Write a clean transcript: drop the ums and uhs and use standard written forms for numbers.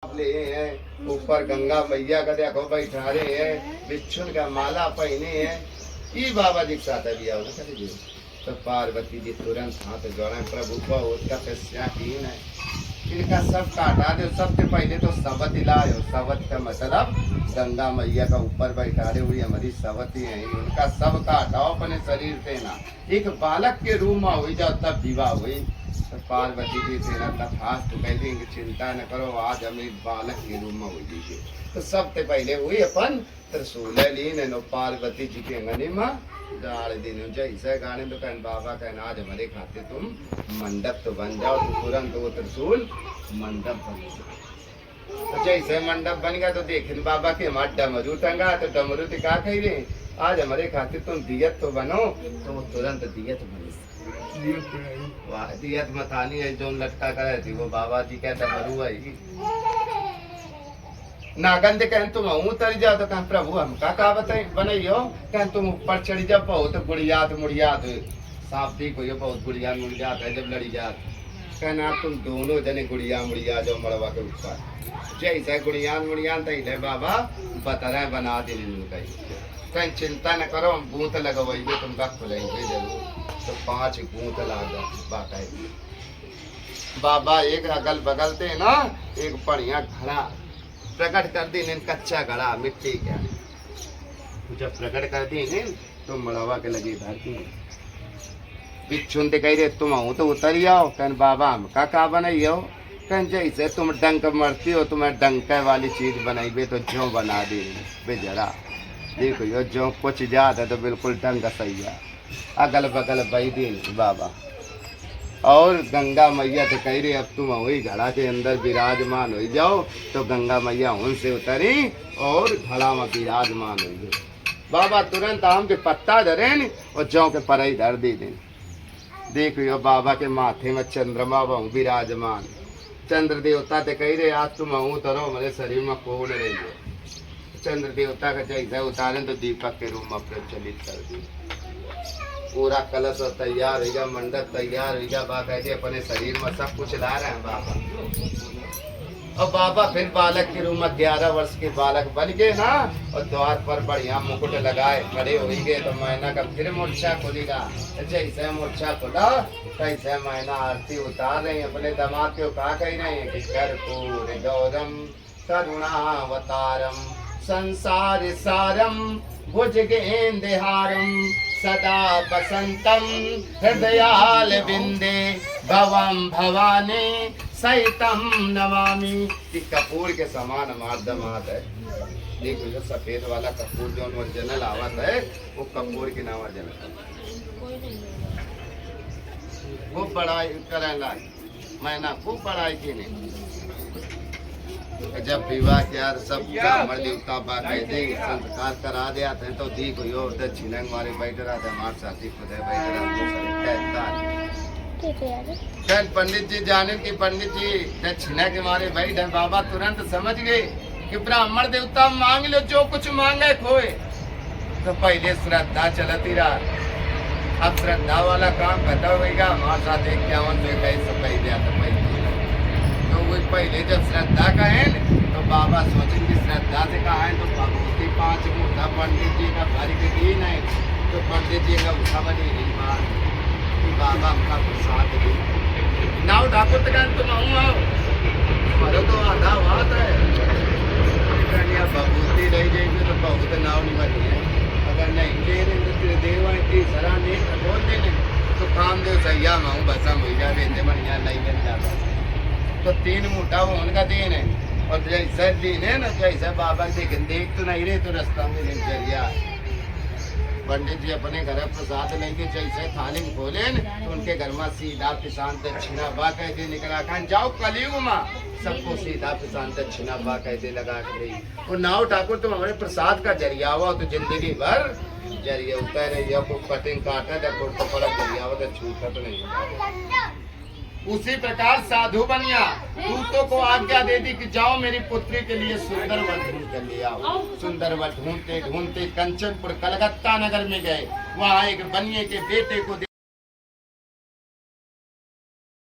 ले हैं, ऊपर गंगा मैया का देखो बैठा रहे हैं, बिच्छुन का माला पहने हैं। ई बाबा जी के साथ अभी आओ ना जी। तो पार्वती जी तुरंत हाथ जोड़े, प्रभु को उसका तस्याहीन है, इनका सब काटा दे। सबसे पहले तो सवत लाओ। सवत का मतलब गंगा मैया का ऊपर बैठारे हुई हमारी सवती है, उनका सब काटाओ अपने शरीर से ना। एक बालक के रूप में हुई जाओ तब विवाह हुई। तो पार्वती जी से तथास्तु कह देंगे, चिंता न करो, आज हम एक बालक के रूप में हो दीजिए। तो सबसे पहले हुई अपन त्रिशूल लीन पार्वती जी के अंगने में डाल दिन जैसे गाने तो कहन बाबा कहना आज हमारे खाते तुम मंडप तो बन जाओ। तो तुरंत वो त्रिशूल मंडप बन गया। तो जैसे मंडप बन गया तो देखे बाबा के हमारे डमरू टंगा। तो डमरू तो क्या कह रहे, आज हमारे खाते तुम दियत तो बनो। तो वो तुरंत दियत बनी। दियत मथानी है जो लटका कर थी वो बाबा जी का डमरू है। नागंद कहें तुम उतर जाओ। तो कहें प्रभु हमका का बताए बनइयो। कहें तुम ऊपर चढ़ी जाओ, बहुत गुड़ियात मुड़ियात साफ दी को बहुत गुड़िया मुड़ियात है जब लड़ी जात। कहना तुम दोनों जने गुड़िया मुड़िया जाओ मड़वा के ऊपर। जैसे गुड़ियान मुड़ियान तैले बाबा बतरा बना दे। कहीं चिंता न करो, हम गूंथ लगवाइए तुमका खुलेंगे जरूर। तो 5 गूंथ लागा बाकायदा। बाबा एक अगल बगल थे ना, एक बढ़िया घड़ा प्रकट कर दी। कच्चा घड़ा मिट्टी का जब प्रकट कर दी तो मड़वा के लगी धरती। बिच्छुन कह रहे तुम आऊ तो उतर आओ। कहन बाबा हम का बनाइयो। कहन जैसे तुम डंक मरती हो तुम्हें डंके वाली चीज बनाइबे तो जो बना दी बेजरा। देखो यो जो कुछ जात है तो बिल्कुल डंक सही है। अगल बगल बही दिन बाबा और गंगा मैया तो कह रही अब तुम वही घड़ा के अंदर विराजमान हो जाओ। तो गंगा मैया उनसे उतरी और घड़ा में विराजमान हो गई। बाबा तुरंत आम के पत्ता धरे और जौ के परई धर दी दिन। देखियो बाबा के माथे में चंद्रमा बहु विराजमान। चंद्र देवता ते कह रहे आज तुम उतरो मेरे शरीर में कौन रही। चंद्र देवता का जैसे उतारे तो दीपक के रूप में प्रचलित कर दी। पूरा कलश तैयार होगा, मंडप तैयार होगा। बाबा अपने शरीर में सब कुछ ला रहे हैं बाबा। और बाबा फिर बालक के रूप में 11 वर्ष के बालक बन गए ना। और द्वार पर बढ़िया मुकुट लगाए खड़े हो गए। तो मैना का फिर मोर्चा खुलेगा। जैसे मोर्चा खुला कैसे मैना आरती उतार रहे हैं अपने दामाद के। कहा कह रहे हैं कि कर्पूर गौरम करुणावतारम संसार सारम भुजगेंद्रहारम सदा बसंतम हृदयाल बिंदे भवम भवानी सहितम नमामि। कि कपूर के समान हमार दमाद है। देखो जो सफेद वाला कपूर जो ओरिजिनल आवत है वो कपूर के नाम ओरिजिनल। वो पढ़ाई करेगा मैंने खूब पढ़ाई की नहीं। जब विवाह किया सब देवता बाकायदे संस्कार करा दिया थे। तो दी को यो दक्षिणा हमारे बैठ रहा था हमारे साथी खुद बैठ रहा। पंडित जी जाने की पंडित जी दक्षिणा के मारे बैठे। बाबा तुरंत समझ गए कि ब्राह्मण देवता मांग लो जो कुछ मांगे खोए। तो पहले श्रद्धा चलती रहा। अब श्रद्धा वाला काम खत्म होगा। हमारे साथ 51 में कैसे पह दिया था तो वो पहले जब श्रद्धा का है तो बाबा सोचेंगे श्रद्धा से कहा है। तो भगवती 5 मुठा पंडित जी का भर के दिन है। तो पंडित जी का उठा बनी नहीं बात कि बाबा हमका प्रसाद दी नाव ठाकुर तक तुम आओ तुम्हारा तो आधा बात है। भगवती रह जाएगी तो बहुत नाव नहीं बनी है। अगर नहीं ले रहे देवा तीसरा नेत्र बोल देने तो काम दे सैया माऊ बसम हो जाए बढ़िया नहीं बन जाता। तो 3 मुठा वो उनका दिन है। और जैसा दिन है ना जैसा बाबा देख तो नहीं रहे तो रास्ता में दिनचर्या। पंडित जी अपने घर प्रसाद लेंगे जैसे थाली में खोले तो उनके घर में सीधा पिसान दक्षिणा बा कहते निकला खान जाओ कलयुग में सबको सीधा पिसान दक्षिणा बा कहते लगा के गई। और नाव ठाकुर तुम हमारे प्रसाद का जरिया हुआ तो जिंदगी भर जरिए उतर रही है। कटिंग काटा तो पड़ा जरिया हुआ तो छूटा तो नहीं। उसी प्रकार साधु बनिया दूतों को आज्ञा दे दी कि जाओ मेरी पुत्री के लिए सुंदर वन ढूंढ कर ले आओ। सुंदर वन ढूंढते ढूंढते कंचनपुर कलकत्ता नगर में गए। वहाँ एक बनिए के बेटे को